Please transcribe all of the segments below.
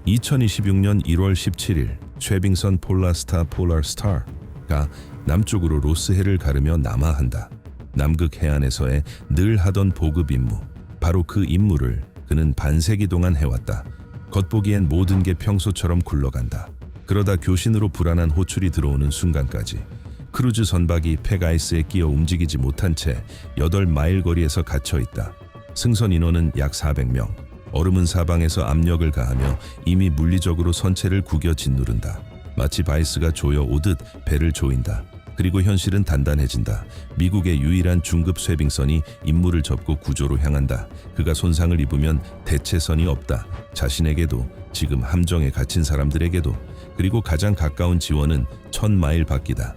2026년 1월 17일 쉐빙선 폴라스타 폴라스타가 남쪽으로 로스해를 가르며 남하한다. 남극 해안에서의 늘 하던 보급 임무, 바로 그 임무를 그는 반세기 동안 해왔다. 겉보기엔 모든 게 평소처럼 굴러간다. 그러다 교신으로 불안한 호출이 들어오는 순간까지 크루즈 선박이 팩아이스에 끼어 움직이지 못한 채 8마일 거리에서 갇혀있다. 승선 인원은 약 400명. 얼음은 사방에서 압력을 가하며 이미 물리적으로 선체를 구겨 짓누른다. 마치 바이스가 조여 오듯 배를 조인다. 그리고 현실은 단단해진다. 미국의 유일한 중급 쇄빙선이 임무를 접고 구조로 향한다. 그가 손상을 입으면 대체선이 없다. 자신에게도, 지금 함정에 갇힌 사람들에게도. 그리고 가장 가까운 지원은 1000마일 밖이다.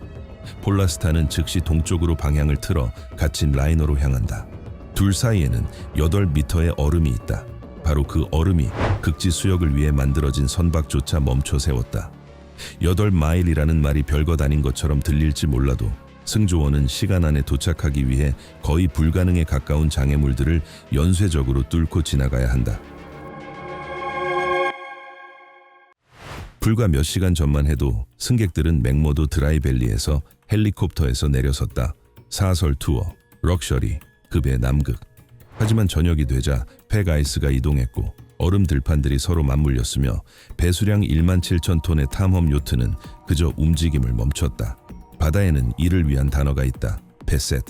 폴라스타는 즉시 동쪽으로 방향을 틀어 갇힌 라이너로 향한다. 둘 사이에는 8m의 얼음이 있다. 바로 그 얼음이 극지 수역을 위해 만들어진 선박조차 멈춰 세웠다. 8마일이라는 말이 별것 아닌 것처럼 들릴지 몰라도 승조원은 시간 안에 도착하기 위해 거의 불가능에 가까운 장애물들을 연쇄적으로 뚫고 지나가야 한다. 불과 몇 시간 전만 해도 승객들은 맥모도 드라이밸리에서 헬리콥터에서 내려섰다. 사설 투어, 럭셔리, 급의 남극. 하지만 저녁이 되자 팩아이스가 이동했고 얼음 들판들이 서로 맞물렸으며 배수량 17,000톤의 탐험 요트는 그저 움직임을 멈췄다. 바다에는 이를 위한 단어가 있다. 베셋.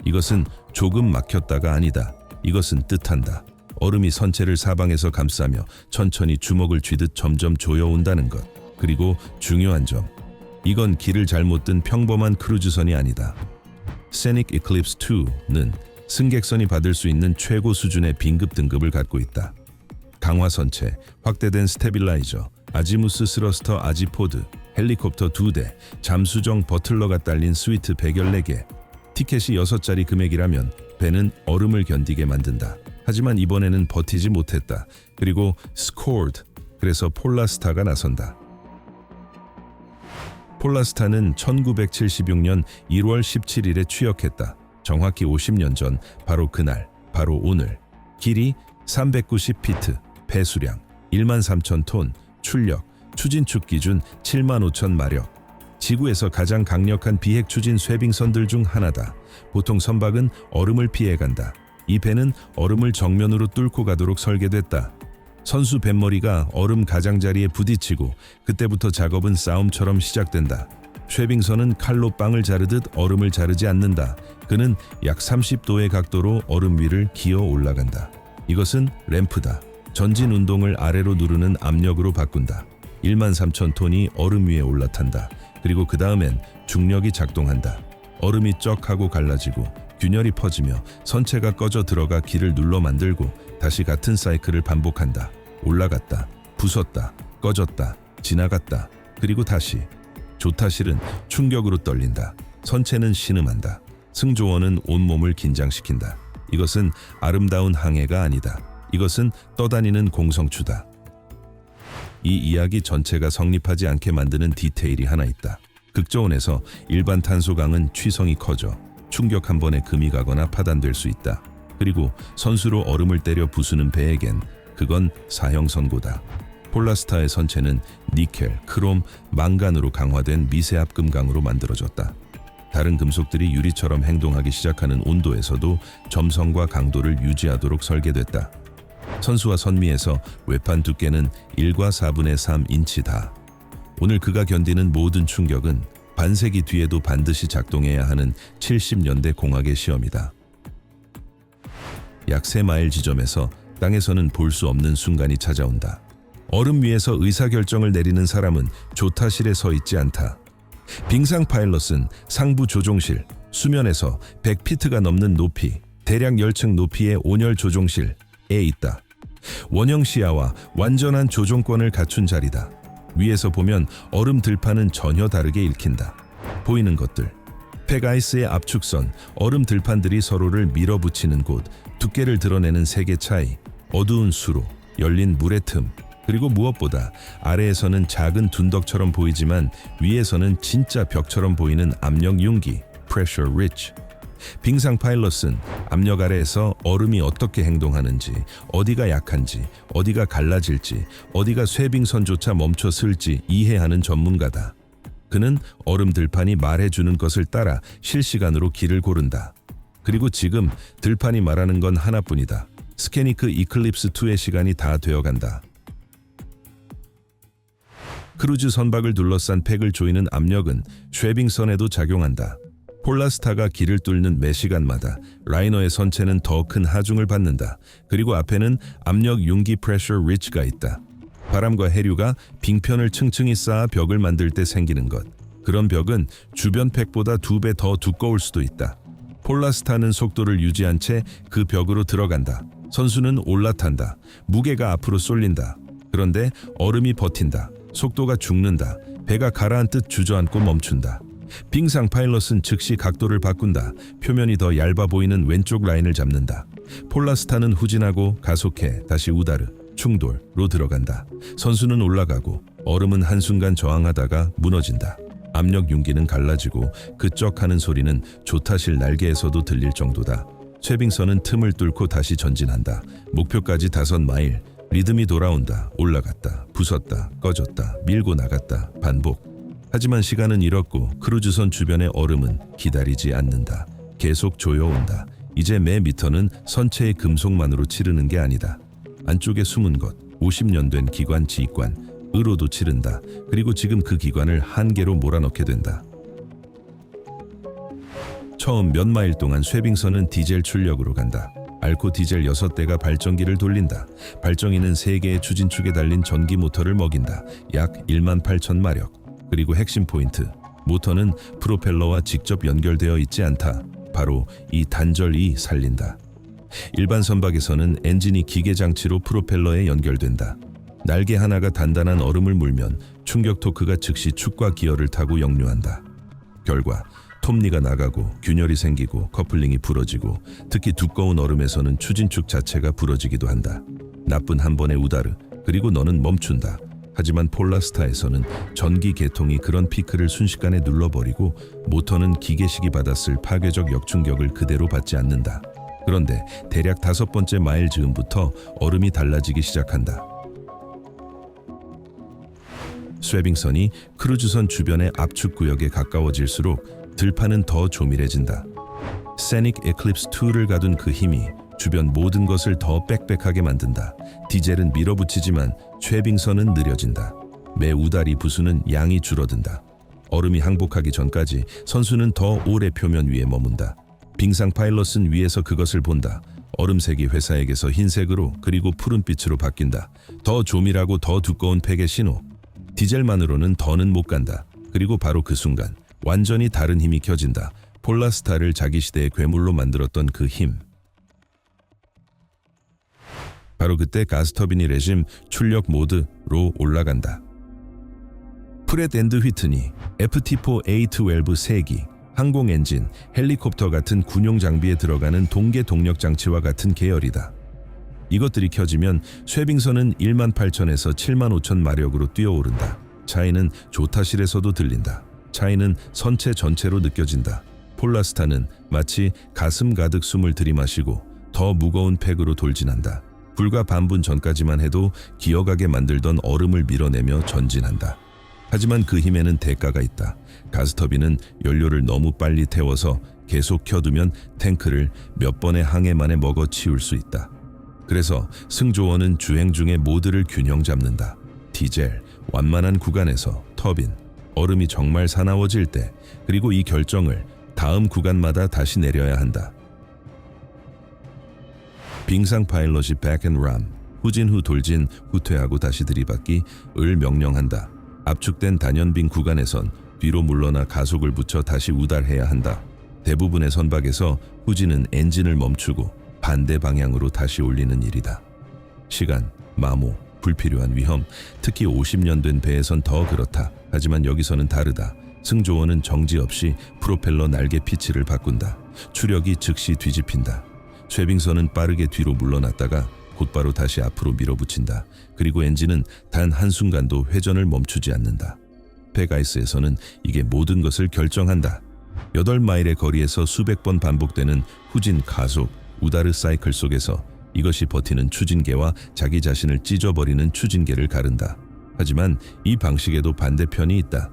이것은 조금 막혔다가 아니다. 이것은 뜻한다. 얼음이 선체를 사방에서 감싸며 천천히 주먹을 쥐듯 점점 조여온다는 것. 그리고 중요한 점. 이건 길을 잘못 든 평범한 크루즈선이 아니다. 세닉 이클립스 2는 승객선이 받을 수 있는 최고 수준의 빈급 등급을 갖고 있다. 강화 선체, 확대된 스테빌라이저, 아지무스 스러스터 아지포드, 헬리콥터 2대, 잠수정 버틀러가 딸린 스위트 114개. 티켓이 6자리 금액이라면 배는 얼음을 견디게 만든다. 하지만 이번에는 버티지 못했다. 그리고 스코어드, 그래서 폴라스타가 나선다. 폴라스타는 1976년 1월 17일에 취역했다. 정확히 50년 전, 바로 그날, 바로 오늘. 길이 390피트, 배수량 13,000톤, 출력, 추진축 기준 75,000마력. 지구에서 가장 강력한 비핵 추진 쇄빙선들 중 하나다. 보통 선박은 얼음을 피해간다. 이 배는 얼음을 정면으로 뚫고 가도록 설계됐다. 선수 뱃머리가 얼음 가장자리에 부딪히고 그때부터 작업은 싸움처럼 시작된다. 쇄빙선은 칼로 빵을 자르듯 얼음을 자르지 않는다. 그는 약 30도의 각도로 얼음 위를 기어 올라간다. 이것은 램프다. 전진 운동을 아래로 누르는 압력으로 바꾼다. 13,000톤이 얼음 위에 올라탄다. 그리고 그 다음엔 중력이 작동한다. 얼음이 쩍 하고 갈라지고 균열이 퍼지며 선체가 꺼져 들어가 길을 눌러 만들고 다시 같은 사이클을 반복한다. 올라갔다, 부쉈다, 꺼졌다, 지나갔다, 그리고 다시. 조타실은 충격으로 떨린다. 선체는 신음한다. 승조원은 온몸을 긴장시킨다. 이것은 아름다운 항해가 아니다. 이것은 떠다니는 공성추다. 이 이야기 전체가 성립하지 않게 만드는 디테일이 하나 있다. 극저온에서 일반 탄소강은 취성이 커져 충격 한 번에 금이 가거나 파단될 수 있다. 그리고 선수로 얼음을 때려 부수는 배에겐 그건 사형 선고다. 폴라스타의 선체는 니켈, 크롬, 망간으로 강화된 미세압 금강으로 만들어졌다. 다른 금속들이 유리처럼 행동하기 시작하는 온도에서도 점성과 강도를 유지하도록 설계됐다. 선수와 선미에서 외판 두께는 1과 4분의 3인치다. 오늘 그가 견디는 모든 충격은 반세기 뒤에도 반드시 작동해야 하는 70년대 공학의 시험이다. 약 3마일 지점에서 땅에서는 볼 수 없는 순간이 찾아온다. 얼음 위에서 의사결정을 내리는 사람은 조타실에 서 있지 않다. 빙상 파일럿은 상부 조종실, 수면에서 100피트가 넘는 높이, 대략 10층 높이의 온열 조종실에 있다. 원형 시야와 완전한 조종권을 갖춘 자리다. 위에서 보면 얼음 들판은 전혀 다르게 읽힌다. 보이는 것들, 팩아이스의 압축선, 얼음 들판들이 서로를 밀어붙이는 곳, 두께를 드러내는 색의 차이, 어두운 수로, 열린 물의 틈, 그리고 무엇보다 아래에서는 작은 둔덕처럼 보이지만 위에서는 진짜 벽처럼 보이는 압력 융기, pressure ridge. 빙상 파일럿은 압력 아래에서 얼음이 어떻게 행동하는지, 어디가 약한지, 어디가 갈라질지, 어디가 쇠빙선조차 멈춰 쓸지 이해하는 전문가다. 그는 얼음 들판이 말해주는 것을 따라 실시간으로 길을 고른다. 그리고 지금 들판이 말하는 건 하나뿐이다. 스캐니크 이클립스 2의 시간이 다 되어간다. 크루즈 선박을 둘러싼 팩을 조이는 압력은 쉐빙선에도 작용한다. 폴라스타가 길을 뚫는 매 시간마다 라이너의 선체는 더 큰 하중을 받는다. 그리고 앞에는 압력 융기 프레셔 리치가 있다. 바람과 해류가 빙편을 층층이 쌓아 벽을 만들 때 생기는 것. 그런 벽은 주변 팩보다 2배 더 두꺼울 수도 있다. 폴라스타는 속도를 유지한 채 그 벽으로 들어간다. 선수는 올라탄다. 무게가 앞으로 쏠린다. 그런데 얼음이 버틴다. 속도가 죽는다. 배가 가라앉듯 주저앉고 멈춘다. 빙상 파일럿은 즉시 각도를 바꾼다. 표면이 더 얇아 보이는 왼쪽 라인을 잡는다. 폴라스타는 후진하고 가속해 다시 우다르, 충돌로 들어간다. 선수는 올라가고 얼음은 한순간 저항하다가 무너진다. 압력 융기는 갈라지고 끄쩍하는 소리는 조타실 날개에서도 들릴 정도다. 쇠빙선은 틈을 뚫고 다시 전진한다. 목표까지 5마일. 리듬이 돌아온다. 올라갔다. 부쉈다. 꺼졌다. 밀고 나갔다. 반복. 하지만 시간은 잃었고 크루즈선 주변의 얼음은 기다리지 않는다. 계속 조여온다. 이제 매 미터는 선체의 금속만으로 치르는 게 아니다. 안쪽에 숨은 것, 50년 된 기관 지휘관으로도 치른다. 그리고 지금 그 기관을 한계로 몰아넣게 된다. 처음 몇 마일 동안 쇠빙선은 디젤 출력으로 간다. 알코 디젤 6대가 발전기를 돌린다. 발전기는 3개의 추진축에 달린 전기 모터를 먹인다. 약 18,000마력. 그리고 핵심 포인트, 모터는 프로펠러와 직접 연결되어 있지 않다. 바로 이 단절이 살린다. 일반 선박에서는 엔진이 기계 장치로 프로펠러에 연결된다. 날개 하나가 단단한 얼음을 물면 충격 토크가 즉시 축과 기어를 타고 역류한다. 결과 톱니가 나가고 균열이 생기고 커플링이 부러지고 특히 두꺼운 얼음에서는 추진축 자체가 부러지기도 한다. 나쁜 한 번의 우다르, 그리고 너는 멈춘다. 하지만 폴라스타에서는 전기 계통이 그런 피크를 순식간에 눌러버리고 모터는 기계식이 받았을 파괴적 역충격을 그대로 받지 않는다. 그런데 대략 5번째 마일 즈음부터 얼음이 달라지기 시작한다. 쇠빙선이 크루즈선 주변의 압축 구역에 가까워질수록 들판은 더 조밀해진다. 세닉 에클립스 2를 가둔 그 힘이 주변 모든 것을 더 빽빽하게 만든다. 디젤은 밀어붙이지만 쇠빙선은 느려진다. 매 우다리 부수는 양이 줄어든다. 얼음이 항복하기 전까지 선수는 더 오래 표면 위에 머문다. 빙상 파일럿은 위에서 그것을 본다. 얼음색이 회사에게서 흰색으로 그리고 푸른빛으로 바뀐다. 더 조밀하고 더 두꺼운 팩의 신호. 디젤만으로는 더는 못 간다. 그리고 바로 그 순간 완전히 다른 힘이 켜진다. 폴라스타를 자기 시대의 괴물로 만들었던 그 힘. 바로 그때 가스터빈이 레짐 출력 모드로 올라간다. 프렛 앤드 휘트니, FT4A12 3기, 항공 엔진, 헬리콥터 같은 군용 장비에 들어가는 동계 동력 장치와 같은 계열이다. 이것들이 켜지면 쇠빙선은 18,000에서 75,000 마력으로 뛰어오른다. 차이는 조타실에서도 들린다. 차이는 선체 전체로 느껴진다. 폴라스타는 마치 가슴 가득 숨을 들이마시고 더 무거운 팩으로 돌진한다. 불과 반분 전까지만 해도 기어가게 만들던 얼음을 밀어내며 전진한다. 하지만 그 힘에는 대가가 있다. 가스터빈은 연료를 너무 빨리 태워서 계속 켜두면 탱크를 몇 번의 항해 만에 먹어 치울 수 있다. 그래서 승조원은 주행 중에 모드를 균형 잡는다. 디젤, 완만한 구간에서 터빈, 얼음이 정말 사나워질 때, 그리고 이 결정을 다음 구간마다 다시 내려야 한다. 빙상 파일럿이 백앤람, 후진 후 돌진, 후퇴하고 다시 들이받기을 명령한다. 압축된 단연빙 구간에선 뒤로 물러나 가속을 붙여 다시 우달해야 한다. 대부분의 선박에서 후진은 엔진을 멈추고 반대 방향으로 다시 올리는 일이다. 시간, 마모, 불필요한 위험, 특히 50년 된 배에선 더 그렇다. 하지만 여기서는 다르다. 승조원은 정지 없이 프로펠러 날개 피치를 바꾼다. 추력이 즉시 뒤집힌다. 쇠빙선은 빠르게 뒤로 물러났다가 곧바로 다시 앞으로 밀어붙인다. 그리고 엔진은 단 한순간도 회전을 멈추지 않는다. 팩아이스에서는 이게 모든 것을 결정한다. 8마일의 거리에서 수백 번 반복되는 후진 가속 우다르 사이클 속에서 이것이 버티는 추진계와 자기 자신을 찢어버리는 추진계를 가른다. 하지만 이 방식에도 반대편이 있다.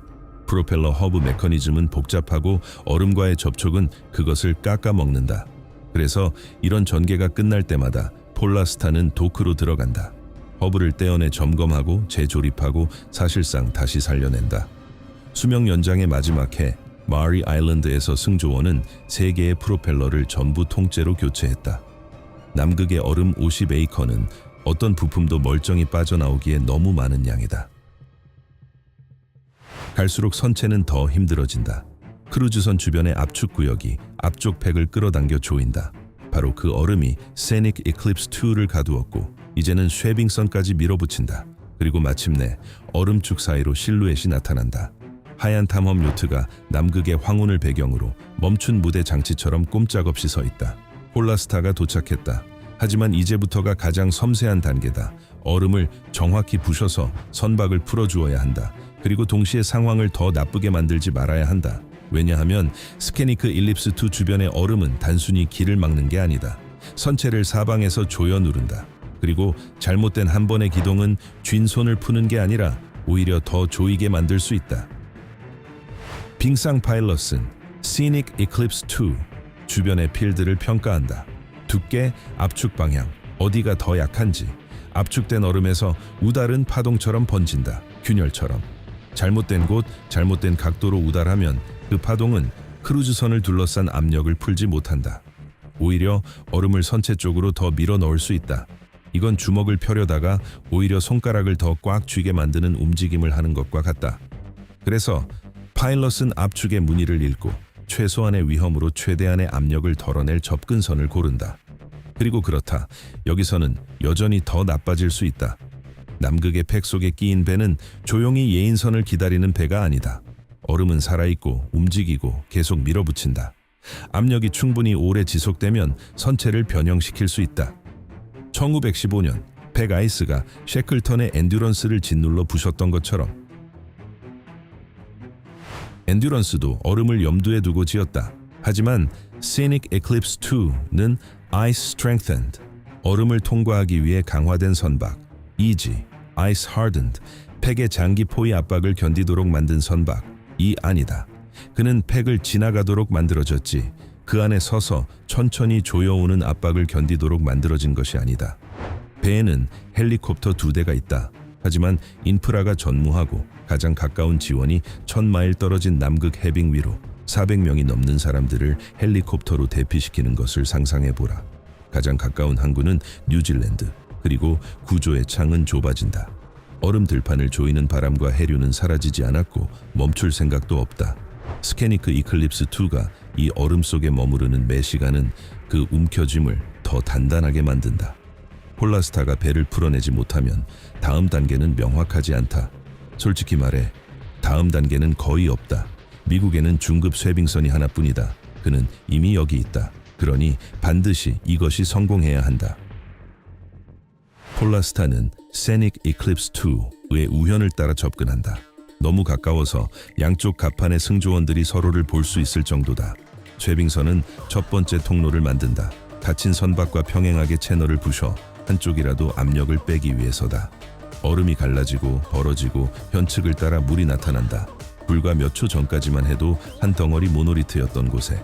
프로펠러 허브 메커니즘은 복잡하고 얼음과의 접촉은 그것을 깎아먹는다. 그래서 이런 전개가 끝날 때마다 폴라스타는 도크로 들어간다. 허브를 떼어내 점검하고 재조립하고 사실상 다시 살려낸다. 수명 연장의 마지막 해 마리 아일랜드에서 승조원은 3개의 프로펠러를 전부 통째로 교체했다. 남극의 얼음 50에이커는 어떤 부품도 멀쩡히 빠져나오기에 너무 많은 양이다. 갈수록 선체는 더 힘들어진다. 크루즈선 주변의 압축 구역이 앞쪽 팩을 끌어당겨 조인다. 바로 그 얼음이 세닉 이클립스 2를 가두었고 이제는 쉐빙선까지 밀어붙인다. 그리고 마침내 얼음축 사이로 실루엣이 나타난다. 하얀 탐험 요트가 남극의 황혼을 배경으로 멈춘 무대 장치처럼 꼼짝없이 서 있다. 폴라스타가 도착했다. 하지만 이제부터가 가장 섬세한 단계다. 얼음을 정확히 부셔서 선박을 풀어주어야 한다. 그리고 동시에 상황을 더 나쁘게 만들지 말아야 한다. 왜냐하면 스케니크 일립스 2 주변의 얼음은 단순히 길을 막는 게 아니다. 선체를 사방에서 조여 누른다. 그리고 잘못된 한 번의 기동은 쥔손을 푸는 게 아니라 오히려 더 조이게 만들 수 있다. 빙상 파일럿은 시닉 이클립스 2 주변의 필드를 평가한다. 두께, 압축 방향, 어디가 더 약한지. 압축된 얼음에서 우다른 파동처럼 번진다. 균열처럼. 잘못된 곳, 잘못된 각도로 우달하면 그 파동은 크루즈선을 둘러싼 압력을 풀지 못한다. 오히려 얼음을 선체 쪽으로 더 밀어 넣을 수 있다. 이건 주먹을 펴려다가 오히려 손가락을 더 꽉 쥐게 만드는 움직임을 하는 것과 같다. 그래서 파일럿은 압축의 무늬를 읽고 최소한의 위험으로 최대한의 압력을 덜어낼 접근선을 고른다. 그리고 그렇다. 여기서는 여전히 더 나빠질 수 있다. 남극의 팩 속에 끼인 배는 조용히 예인선을 기다리는 배가 아니다. 얼음은 살아있고 움직이고 계속 밀어붙인다. 압력이 충분히 오래 지속되면 선체를 변형시킬 수 있다. 1915년 팩 아이스가 셰클턴의 엔듀런스를 짓눌러 부셨던 것처럼 엔듀런스도 얼음을 염두에 두고 지었다. 하지만 시닉 이클립스 2는 Ice Strengthened, 얼음을 통과하기 위해 강화된 선박, EG, Ice Hardened, 팩의 장기 포위 압박을 견디도록 만든 선박이 아니다. 그는 팩을 지나가도록 만들어졌지 그 안에 서서 천천히 조여오는 압박을 견디도록 만들어진 것이 아니다. 배에는 헬리콥터 2대가 있다. 하지만 인프라가 전무하고 가장 가까운 지원이 1000마일 떨어진 남극 해빙 위로 400명이 넘는 사람들을 헬리콥터로 대피시키는 것을 상상해보라. 가장 가까운 항구는 뉴질랜드, 그리고 구조의 창은 좁아진다. 얼음 들판을 조이는 바람과 해류는 사라지지 않았고 멈출 생각도 없다. 스케니크 이클립스 2가 이 얼음 속에 머무르는 매 시간은 그 움켜짐을 더 단단하게 만든다. 폴라스타가 배를 풀어내지 못하면 다음 단계는 명확하지 않다. 솔직히 말해 다음 단계는 거의 없다. 미국에는 중급 쇄빙선이 하나뿐이다. 그는 이미 여기 있다. 그러니 반드시 이것이 성공해야 한다. 폴라스타는 세닉 이클립스 2의 우현을 따라 접근한다. 너무 가까워서 양쪽 갑판의 승조원들이 서로를 볼 수 있을 정도다. 쇄빙선은 첫 번째 통로를 만든다. 닫힌 선박과 평행하게 채널을 부셔 한쪽이라도 압력을 빼기 위해서다. 얼음이 갈라지고 벌어지고 현측을 따라 물이 나타난다. 불과 몇 초 전까지만 해도 한 덩어리 모노리트였던 곳에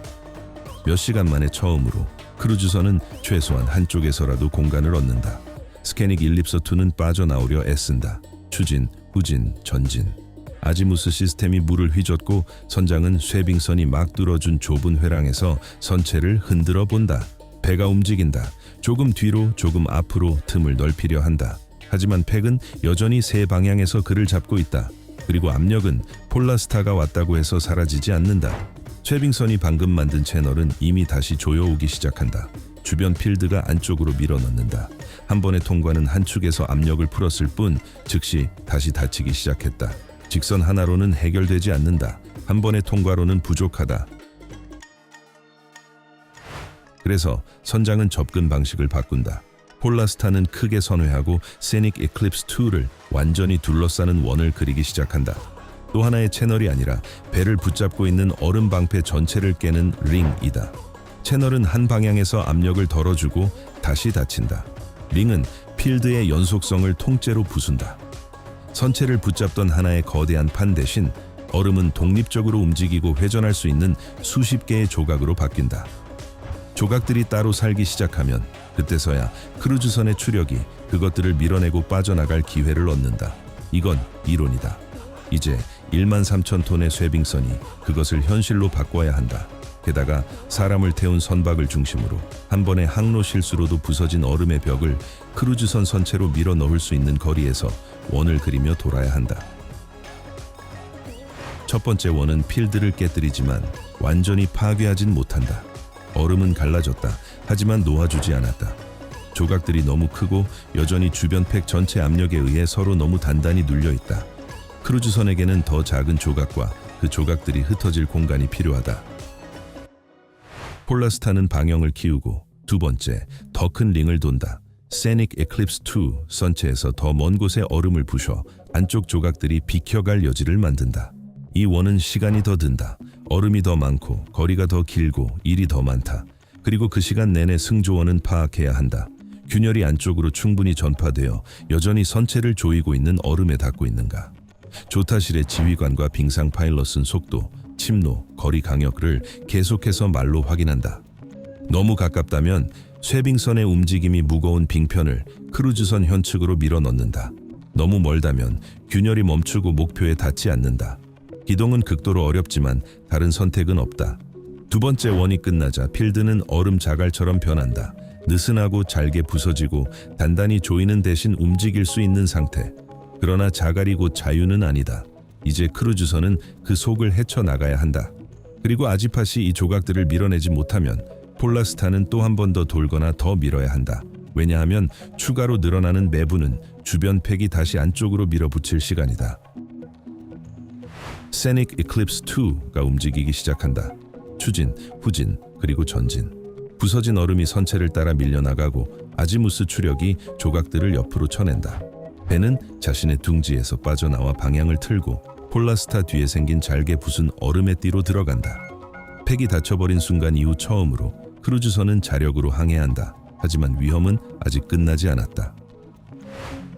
몇 시간 만에 처음으로 크루즈선은 최소한 한쪽에서라도 공간을 얻는다. 스케닉 일립서 2는 빠져나오려 애쓴다. 추진, 후진, 전진. 아지무스 시스템이 물을 휘젓고 선장은 쇄빙선이 막 뚫어준 좁은 회랑에서 선체를 흔들어 본다. 배가 움직인다. 조금 뒤로, 조금 앞으로 틈을 넓히려 한다. 하지만 팩은 여전히 세 방향에서 그를 잡고 있다. 그리고 압력은 폴라스타가 왔다고 해서 사라지지 않는다. 쇄빙선이 방금 만든 채널은 이미 다시 조여오기 시작한다. 주변 필드가 안쪽으로 밀어넣는다. 한 번의 통과는 한 축에서 압력을 풀었을 뿐 즉시 다시 닫히기 시작했다. 직선 하나로는 해결되지 않는다. 한 번의 통과로는 부족하다. 그래서 선장은 접근 방식을 바꾼다. 폴라스타는 크게 선회하고 세닉 이클립스 2를 완전히 둘러싸는 원을 그리기 시작한다. 또 하나의 채널이 아니라 배를 붙잡고 있는 얼음 방패 전체를 깨는 링이다. 채널은 한 방향에서 압력을 덜어주고 다시 닫힌다. 링은 필드의 연속성을 통째로 부순다. 선체를 붙잡던 하나의 거대한 판 대신 얼음은 독립적으로 움직이고 회전할 수 있는 수십 개의 조각으로 바뀐다. 조각들이 따로 살기 시작하면 그때서야 크루즈선의 추력이 그것들을 밀어내고 빠져나갈 기회를 얻는다. 이건 이론이다. 이제 13,000톤의 쇠빙선이 그것을 현실로 바꿔야 한다. 게다가 사람을 태운 선박을 중심으로 한 번의 항로 실수로도 부서진 얼음의 벽을 크루즈선 선체로 밀어 넣을 수 있는 거리에서 원을 그리며 돌아야 한다. 첫 번째 원은 필드를 깨뜨리지만 완전히 파괴하진 못한다. 얼음은 갈라졌다. 하지만 놓아주지 않았다. 조각들이 너무 크고 여전히 주변 팩 전체 압력에 의해 서로 너무 단단히 눌려있다. 크루즈선에게는 더 작은 조각과 그 조각들이 흩어질 공간이 필요하다. 폴라스타는 방향을 키우고 두 번째, 더 큰 링을 돈다. 세닉 에클립스 2 선체에서 더 먼 곳에 얼음을 부셔 안쪽 조각들이 비켜갈 여지를 만든다. 이 원은 시간이 더 든다. 얼음이 더 많고 거리가 더 길고 일이 더 많다. 그리고 그 시간 내내 승조원은 파악해야 한다. 균열이 안쪽으로 충분히 전파되어 여전히 선체를 조이고 있는 얼음에 닿고 있는가. 조타실의 지휘관과 빙상 파일럿은 속도, 침노, 거리 강역을 계속해서 말로 확인한다. 너무 가깝다면 쇠빙선의 움직임이 무거운 빙편을 크루즈선 현측으로 밀어 넣는다. 너무 멀다면 균열이 멈추고 목표에 닿지 않는다. 기동은 극도로 어렵지만 다른 선택은 없다. 두 번째 원이 끝나자 필드는 얼음 자갈처럼 변한다. 느슨하고 잘게 부서지고 단단히 조이는 대신 움직일 수 있는 상태. 그러나 자갈이 곧 자유는 아니다. 이제 크루즈선은 그 속을 헤쳐나가야 한다. 그리고 아지팟이 이 조각들을 밀어내지 못하면 폴라스타는 또 한 번 더 돌거나 더 밀어야 한다. 왜냐하면 추가로 늘어나는 매부는 주변 팩이 다시 안쪽으로 밀어붙일 시간이다. 세닉 에클립스 2가 움직이기 시작한다. 추진, 후진, 그리고 전진. 부서진 얼음이 선체를 따라 밀려나가고 아지무스 추력이 조각들을 옆으로 쳐낸다. 배는 자신의 둥지에서 빠져나와 방향을 틀고 폴라스타 뒤에 생긴 잘게 부순 얼음의 띠로 들어간다. 팩이 닫혀버린 순간 이후 처음으로 크루즈선은 자력으로 항해한다. 하지만 위험은 아직 끝나지 않았다.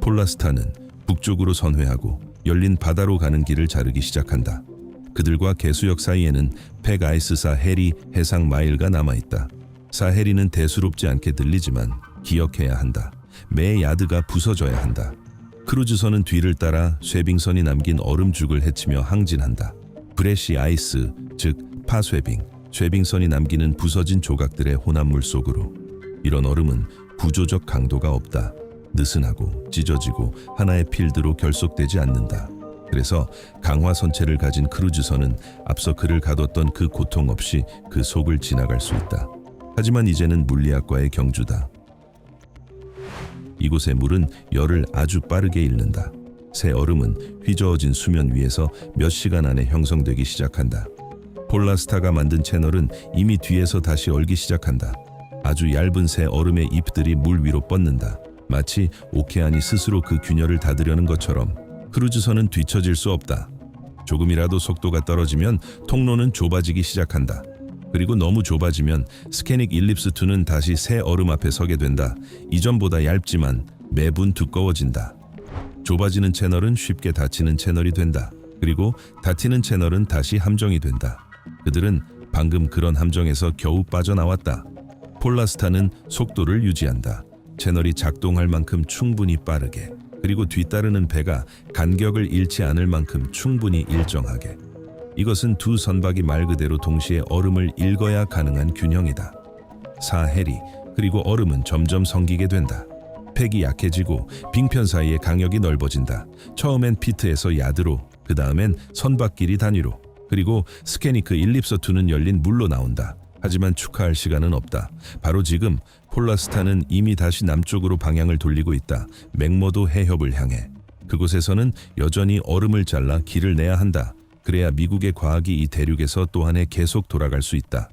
폴라스타는 북쪽으로 선회하고 열린 바다로 가는 길을 자르기 시작한다. 그들과 개수역 사이에는 팩 아이스사 해리 해상 마일가 남아있다. 사해리는 대수롭지 않게 들리지만 기억해야 한다. 매 야드가 부서져야 한다. 크루즈선은 뒤를 따라 쇠빙선이 남긴 얼음죽을 헤치며 항진한다. 브레시 아이스, 즉 파쇠빙, 쇠빙선이 남기는 부서진 조각들의 혼합물 속으로. 이런 얼음은 구조적 강도가 없다. 느슨하고 찢어지고 하나의 필드로 결속되지 않는다. 그래서 강화 선체를 가진 크루즈선은 앞서 그를 가뒀던 그 고통 없이 그 속을 지나갈 수 있다. 하지만 이제는 물리학과의 경주다. 이곳의 물은 열을 아주 빠르게 잃는다. 새 얼음은 휘저어진 수면 위에서 몇 시간 안에 형성되기 시작한다. 폴라스타가 만든 채널은 이미 뒤에서 다시 얼기 시작한다. 아주 얇은 새 얼음의 잎들이 물 위로 뻗는다. 마치 오케안이 스스로 그 균열을 닫으려는 것처럼. 크루즈선은 뒤처질 수 없다. 조금이라도 속도가 떨어지면 통로는 좁아지기 시작한다. 그리고 너무 좁아지면 스캐닉 일립스 2는 다시 새 얼음 앞에 서게 된다. 이전보다 얇지만 매분 두꺼워진다. 좁아지는 채널은 쉽게 닫히는 채널이 된다. 그리고 닫히는 채널은 다시 함정이 된다. 그들은 방금 그런 함정에서 겨우 빠져나왔다. 폴라스타는 속도를 유지한다. 채널이 작동할 만큼 충분히 빠르게, 그리고 뒤따르는 배가 간격을 잃지 않을 만큼 충분히 일정하게. 이것은 두 선박이 말 그대로 동시에 얼음을 읽어야 가능한 균형이다. 사해리, 그리고 얼음은 점점 성기게 된다. 팩이 약해지고 빙편 사이의 강역이 넓어진다. 처음엔 피트에서 야드로, 그 다음엔 선박끼리 단위로, 그리고 스캐니크 일립서 2는 열린 물로 나온다. 하지만 축하할 시간은 없다. 바로 지금 폴라스타는 이미 다시 남쪽으로 방향을 돌리고 있다. 맥머도 해협을 향해. 그곳에서는 여전히 얼음을 잘라 길을 내야 한다. 그래야 미국의 과학이 이 대륙에서 또 한 해 계속 돌아갈 수 있다.